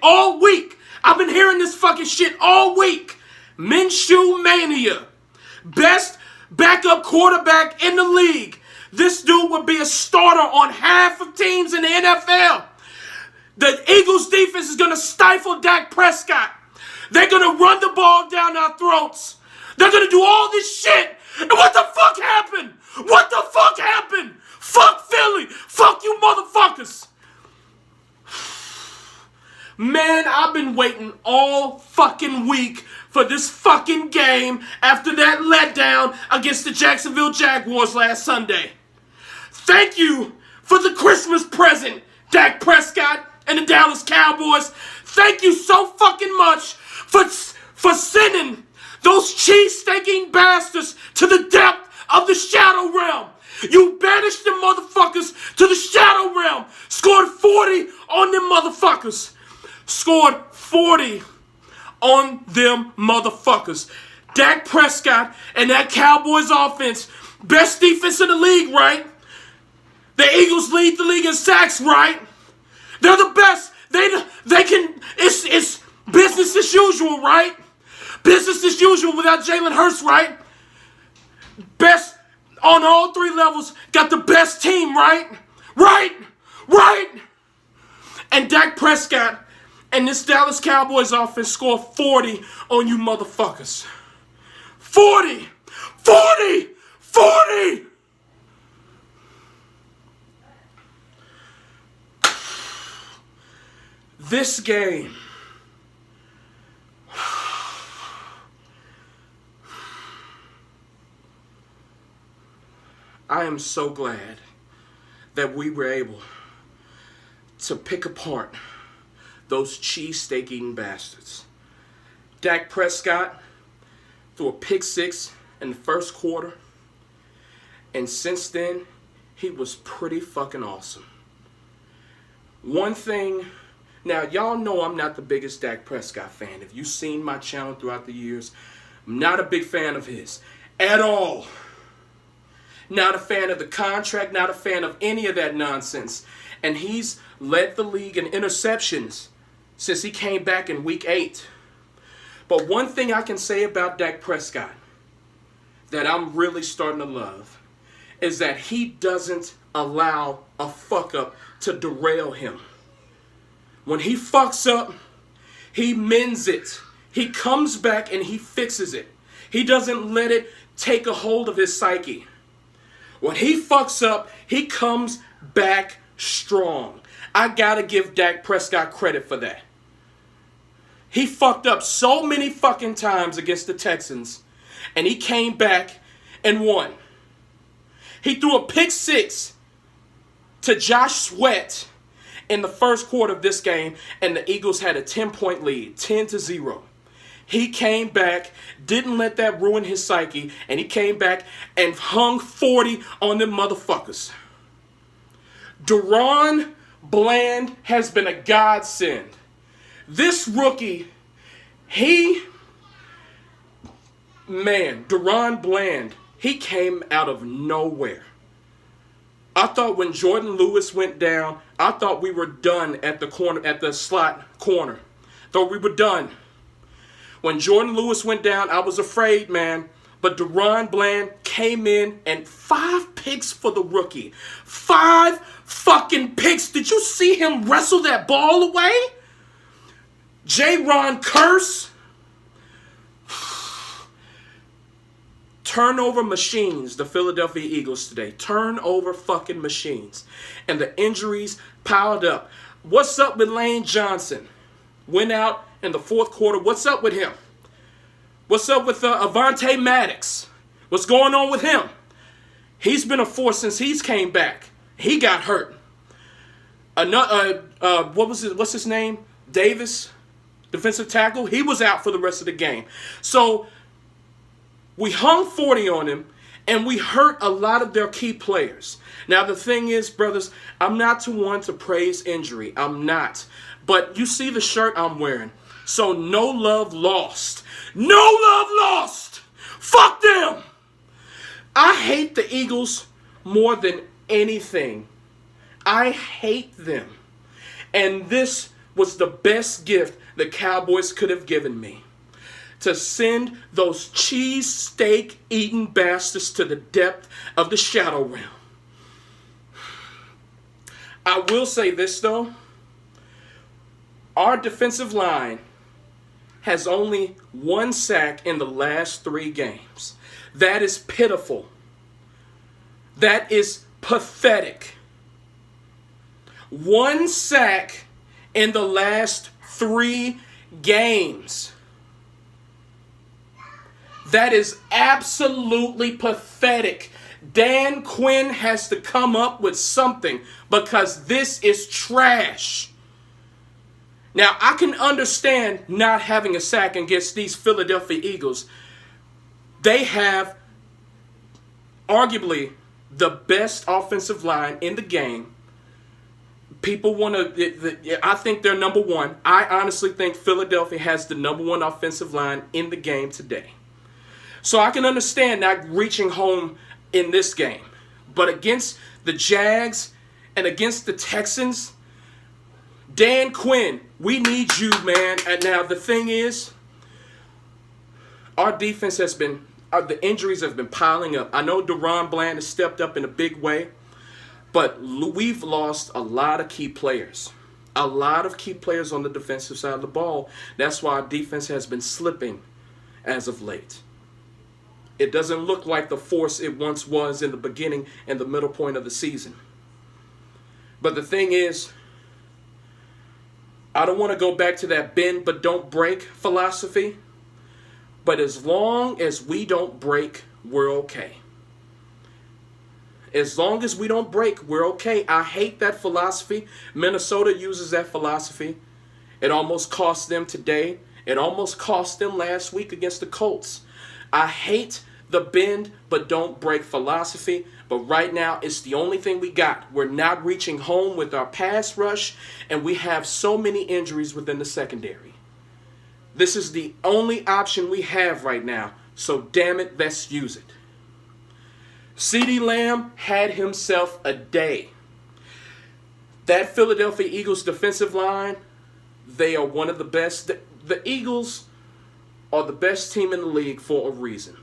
all week. I've been hearing this fucking shit all week. Minshew Mania. Best backup quarterback in the league. This dude would be a starter on half of teams in the NFL. The Eagles defense is going to stifle Dak Prescott. They're going to run the ball down our throats. They're going to do all this shit. And what the fuck happened? What the fuck happened? Fuck Philly. Fuck you motherfuckers. Man, I've been waiting all fucking week for this fucking game after that letdown against the Jacksonville Jaguars last Sunday. Thank you for the Christmas present, Dak Prescott and the Dallas Cowboys. Thank you so fucking much for sending those cheesesteaking bastards to the depth of the shadow realm. You banished them motherfuckers to the shadow realm. Scored 40 on them motherfuckers. Scored 40 on them motherfuckers. Dak Prescott and that Cowboys offense, best defense in the league, right? The Eagles lead the league in sacks, right? They're the best. They can. It's business as usual, right? Business as usual without Jalen Hurts, right? Best on all three levels. Got the best team, right? Right. And Dak Prescott and this Dallas Cowboys offense score 40 on you motherfuckers. 40! This game. I am so glad that we were able to pick apart those cheesesteak eating bastards. Dak Prescott threw a pick six in the first quarter, and since then, he was pretty fucking awesome. One thing, now y'all know I'm not the biggest Dak Prescott fan. If you've seen my channel throughout the years, I'm not a big fan of his at all. Not a fan of the contract, not a fan of any of that nonsense. And he's led the league in interceptions since he came back in week 8. But one thing I can say about Dak Prescott that I'm really starting to love is that he doesn't allow a fuck up to derail him. When he fucks up, he mends it. He comes back and he fixes it. He doesn't let it take a hold of his psyche. When he fucks up, he comes back strong. I gotta give Dak Prescott credit for that. He fucked up so many fucking times against the Texans, and he came back and won. He threw a pick six to Josh Sweat in the first quarter of this game, and the Eagles had a 10-point lead, 10-0. He came back, didn't let that ruin his psyche, and he came back and hung 40 on them motherfuckers. DaRon Bland has been a godsend. This rookie, DaRon Bland, he came out of nowhere. I thought when Jordan Lewis went down, I thought we were done at the corner, at the slot corner. Thought we were done. When Jordan Lewis went down, I was afraid, man. But DaRon Bland came in and 5 picks for the rookie. 5 fucking picks. Did you see him wrestle that ball away? J-Ron Curse. Turnover machines, the Philadelphia Eagles today. Turnover fucking machines. And the injuries piled up. What's up with Lane Johnson? Went out in the fourth quarter. What's up with him? What's up with Avonte Maddox? What's going on with him? He's been a force since he's came back. He got hurt. What's his name? Davis, defensive tackle. He was out for the rest of the game. So we hung 40 on him, and we hurt a lot of their key players. Now, the thing is, brothers, I'm not one to praise injury. I'm not. But you see the shirt I'm wearing. So no love lost. No love lost. Fuck them. I hate the Eagles more than anything. I hate them. And this was the best gift the Cowboys could have given me. To send those cheesesteak eating bastards to the depth of the shadow realm. I will say this though. Our defensive line has only 1 sack in the last 3 games. That is pitiful. That is pathetic. 1 sack in the last 3 games. That is absolutely pathetic. Dan Quinn has to come up with something because this is trash. Now, I can understand not having a sack against these Philadelphia Eagles. They have arguably the best offensive line in the game. People want to, I think they're number one. I honestly think Philadelphia has the number 1 offensive line in the game today. So I can understand not reaching home in this game. But against the Jags and against the Texans, Dan Quinn, we need you, man. And now the thing is, our defense has been, the injuries have been piling up. I know Deron Bland has stepped up in a big way, but we've lost a lot of key players. A lot of key players on the defensive side of the ball. That's why our defense has been slipping as of late. It doesn't look like the force it once was in the beginning and the middle point of the season. But the thing is, I don't want to go back to that bend but don't break philosophy. But as long as we don't break, we're okay. As long as we don't break, we're okay. I hate that philosophy. Minnesota uses that philosophy. It almost cost them today. It almost cost them last week against the Colts. I hate the bend but don't break philosophy, but right now it's the only thing we got. We're not reaching home with our pass rush, and we have so many injuries within the secondary. This is the only option we have right now, so damn it, let's use it. CeeDee Lamb had himself a day. That Philadelphia Eagles defensive line, they are one of the best. The Eagles are the best team in the league for a reason.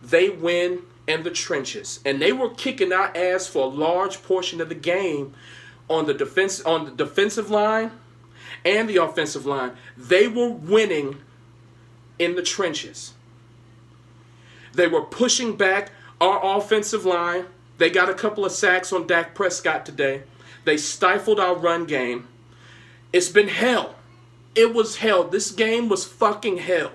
They win in the trenches, and they were kicking our ass for a large portion of the game on the defensive line and the offensive line. They were winning in the trenches. They were pushing back our offensive line. They got a couple of sacks on Dak Prescott today. They stifled our run game. It's been hell. It was hell. This game was fucking hell.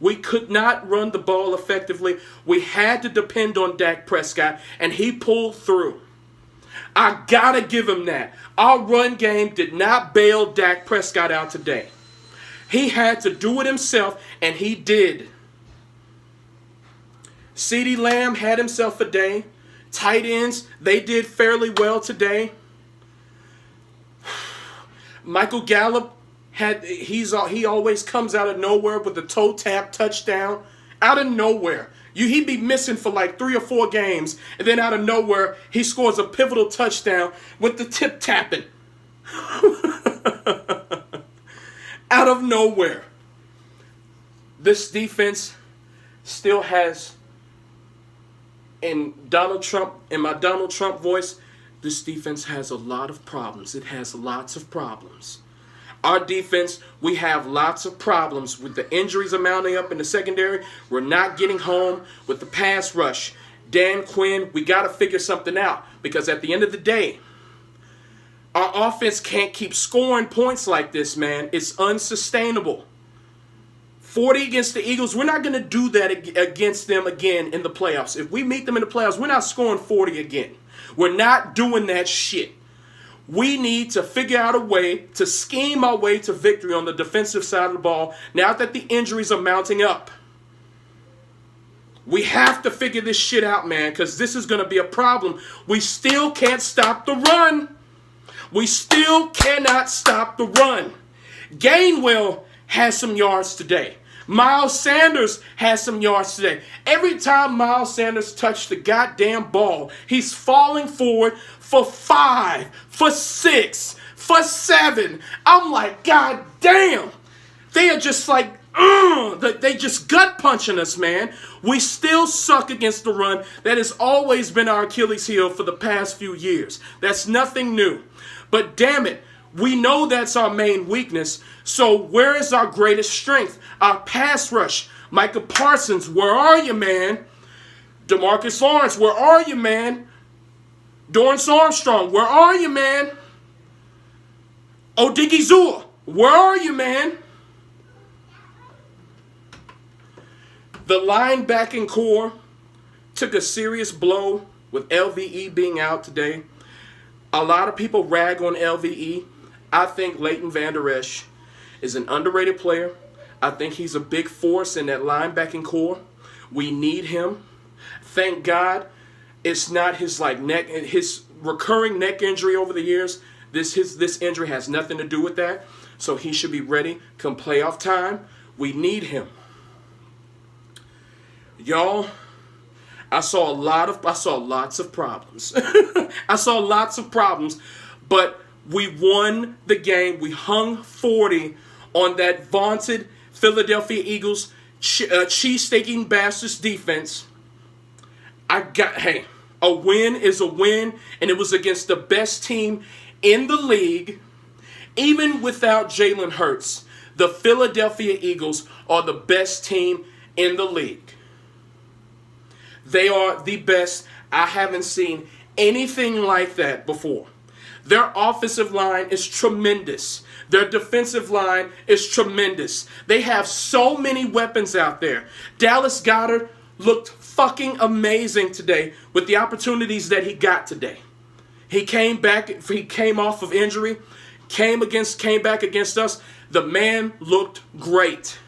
We could not run the ball effectively. We had to depend on Dak Prescott, and he pulled through. I gotta give him that. Our run game did not bail Dak Prescott out today. He had to do it himself, and he did. CeeDee Lamb had himself a day. Tight ends, they did fairly well today. Michael Gallup, he always comes out of nowhere with a toe tap touchdown. Out of nowhere. He'd be missing for like 3 or 4 games, and then out of nowhere, he scores a pivotal touchdown with the tip tapping. Out of nowhere. This defense still has, in my Donald Trump voice, this defense has a lot of problems. It has lots of problems. Our defense, we have lots of problems with the injuries mounting up in the secondary. We're not getting home with the pass rush. Dan Quinn, we got to figure something out, because at the end of the day, our offense can't keep scoring points like this, man. It's unsustainable. 40 against the Eagles, we're not going to do that against them again in the playoffs. If we meet them in the playoffs, we're not scoring 40 again. We're not doing that shit. We need to figure out a way to scheme our way to victory on the defensive side of the ball now that the injuries are mounting up. We have to figure this shit out, man, because this is going to be a problem. We still can't stop the run. We still cannot stop the run. Gainwell has some yards today. Miles Sanders has some yards today. Every time Miles Sanders touched the goddamn ball, he's falling forward for 5, for 6, for 7. I'm like, God damn. They are just like, they just gut punching us, man. We still suck against the run. That has always been our Achilles heel for the past few years. That's nothing new. But damn it, we know that's our main weakness. So where is our greatest strength? Our pass rush. Micah Parsons, where are you, man? DeMarcus Lawrence, where are you, man? Dorrance Armstrong, where are you, man? Odigizua, where are you, man? The linebacking core took a serious blow with LVE being out today. A lot of people rag on LVE. I think Leighton Vander Esch is an underrated player. I think he's a big force in that linebacking core. We need him. Thank God it's not his his recurring neck injury over the years. This injury has nothing to do with that. So he should be ready come playoff time. We need him. Y'all, I saw lots of problems. I saw lots of problems, but we won the game. We hung 40 on that vaunted Philadelphia Eagles cheesesteaking bastards defense. A win is a win, and it was against the best team in the league. Even without Jalen Hurts, the Philadelphia Eagles are the best team in the league. They are the best. I haven't seen anything like that before. Their offensive line is tremendous. Their defensive line is tremendous. They have so many weapons out there. Dallas Goedert looked fucking amazing today with the opportunities that he got today. He came off of injury, came back against us. The man looked great.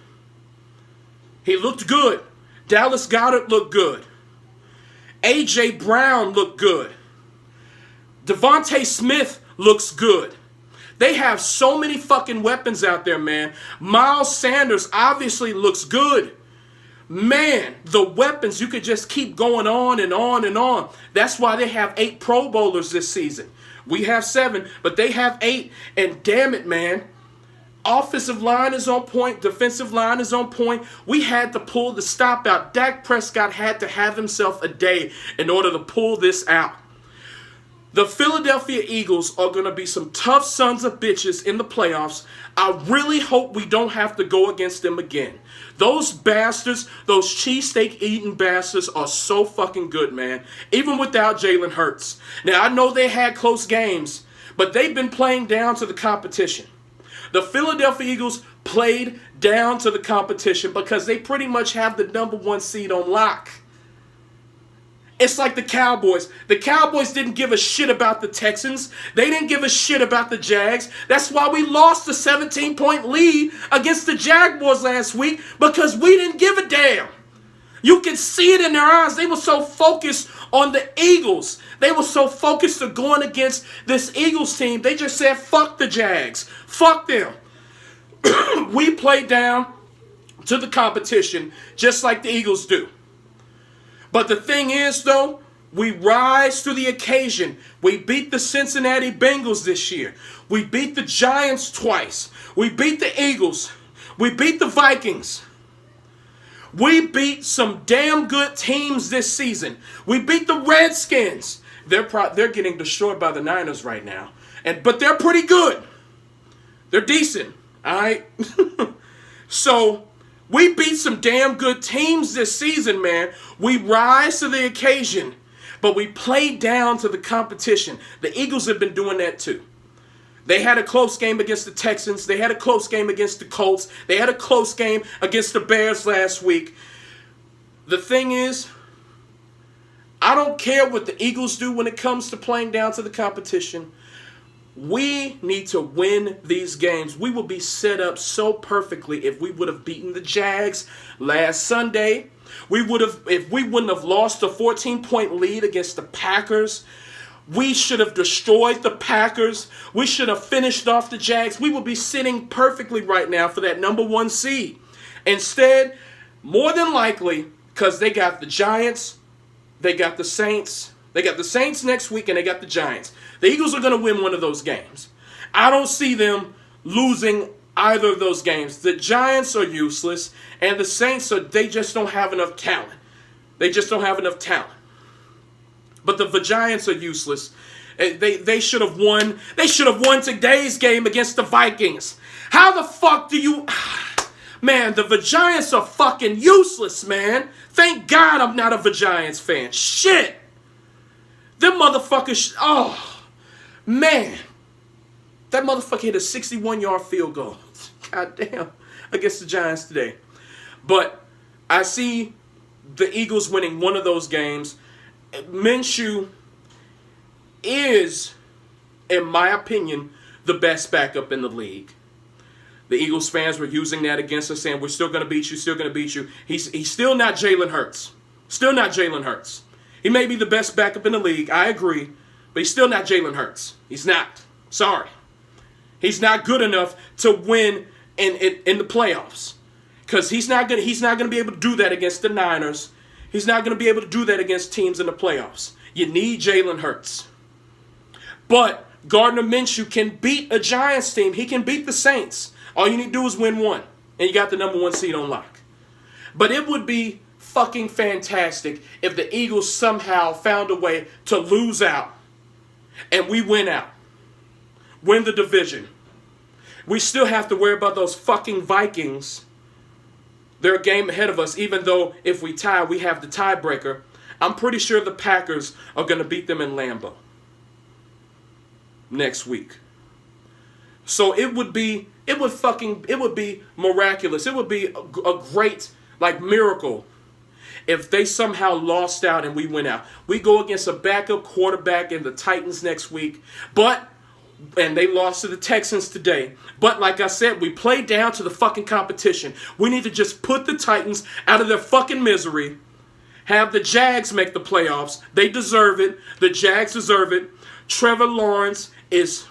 He looked good. Dallas Goedert looked good. A.J. Brown looked good. Devontae Smith looks good. They have so many fucking weapons out there, man. Miles Sanders obviously looks good. Man, the weapons, you could just keep going on and on and on. That's why they have 8 Pro Bowlers this season. We have 7, but they have 8. And damn it, man. Offensive line is on point. Defensive line is on point. We had to pull the stop out. Dak Prescott had to have himself a day in order to pull this out. The Philadelphia Eagles are going to be some tough sons of bitches in the playoffs. I really hope we don't have to go against them again. Those bastards, those cheesesteak eating bastards are so fucking good, man. Even without Jalen Hurts. Now, I know they had close games, but they've been playing down to the competition. The Philadelphia Eagles played down to the competition because they pretty much have the number 1 seed on lock. It's like the Cowboys. The Cowboys didn't give a shit about the Texans. They didn't give a shit about the Jags. That's why we lost the 17-point lead against the Jaguars last week, because we didn't give a damn. You can see it in their eyes. They were so focused on the Eagles. They were so focused on going against this Eagles team. They just said, fuck the Jags. Fuck them. We play down to the competition just like the Eagles do. But the thing is, though, we rise to the occasion. We beat the Cincinnati Bengals this year. We beat the Giants twice. We beat the Eagles. We beat the Vikings. We beat some damn good teams this season. We beat the Redskins. They're getting destroyed by the Niners right now. But they're pretty good. They're decent. All right? So we beat some damn good teams this season, man. We rise to the occasion. But we play down to the competition. The Eagles have been doing that too. They had a close game against the Texans. They had a close game against the Colts. They had a close game against the Bears last week. The thing is, I don't care what the Eagles do when it comes to playing down to the competition. We need to win these games. We will be set up so perfectly if we would have beaten the Jags last Sunday. If we wouldn't have lost a 14-point lead against the Packers. We should have destroyed the Packers. We should have finished off the Jags. We would be sitting perfectly right now for that number 1 seed. Instead, more than likely, because they got the Giants, they got the Saints. They got the Saints next week, and they got the Giants. The Eagles are going to win one of those games. I don't see them losing either of those games. The Giants are useless, and the Saints they just don't have enough talent. They just don't have enough talent. But the Giants are useless. They should have won. They should have won today's game against the Vikings. How the fuck do you... Man, the Giants are fucking useless, man. Thank God I'm not a Giants fan. Shit. Them motherfuckers... Oh, man. That motherfucker hit a 61-yard field goal. God damn. Against the Giants today. But I see the Eagles winning one of those games. Minshew is, in my opinion, the best backup in the league. The Eagles fans were using that against us, saying we're still going to beat you, still going to beat you. He's still not Jalen Hurts. Still not Jalen Hurts. He may be the best backup in the league, I agree, but he's still not Jalen Hurts. He's not. Sorry. He's not good enough to win in the playoffs. Because he's not gonna be able to do that against the Niners. He's not going to be able to do that against teams in the playoffs. You need Jalen Hurts. But Gardner Minshew can beat a Giants team. He can beat the Saints. All you need to do is win one. And you got the number 1 seed on lock. But it would be fucking fantastic if the Eagles somehow found a way to lose out. And we win out. Win the division. We still have to worry about those fucking Vikings. They're a game ahead of us, even though if we tie, we have the tiebreaker. I'm pretty sure the Packers are going to beat them in Lambeau next week. So it would be miraculous. It would be a great, miracle if they somehow lost out and we went out. We go against a backup quarterback in the Titans next week, and they lost to the Texans today. But like I said, we play down to the fucking competition. We need to just put the Titans out of their fucking misery. Have the Jags make the playoffs. They deserve it. The Jags deserve it. Trevor Lawrence is...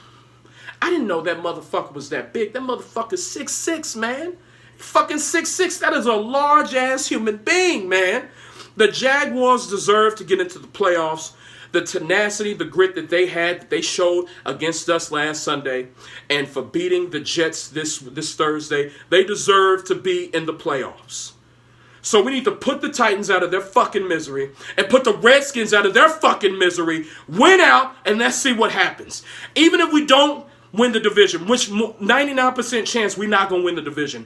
I didn't know that motherfucker was that big. That motherfucker's 6'6", man. Fucking 6'6". That is a large-ass human being, man. The Jaguars deserve to get into the playoffs. The tenacity, the grit that they showed against us last Sunday, and for beating the Jets this Thursday, they deserve to be in the playoffs. So we need to put the Titans out of their fucking misery and put the Redskins out of their fucking misery, win out, and let's see what happens. Even if we don't win the division, which 99% chance we're not going to win the division.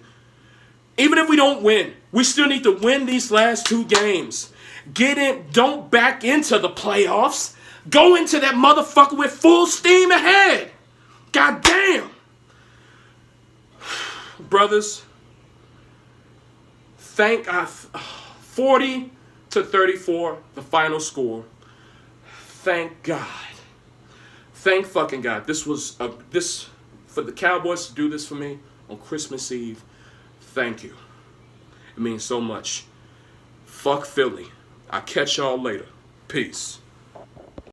Even if we don't win, we still need to win these last 2 games. Get in. Don't back into the playoffs. Go into that motherfucker with full steam ahead. God damn. Brothers, 40-34, the final score. Thank God. Thank fucking God. This for the Cowboys to do this for me on Christmas Eve. Thank you. It means so much. Fuck Philly. I'll catch y'all later. Peace.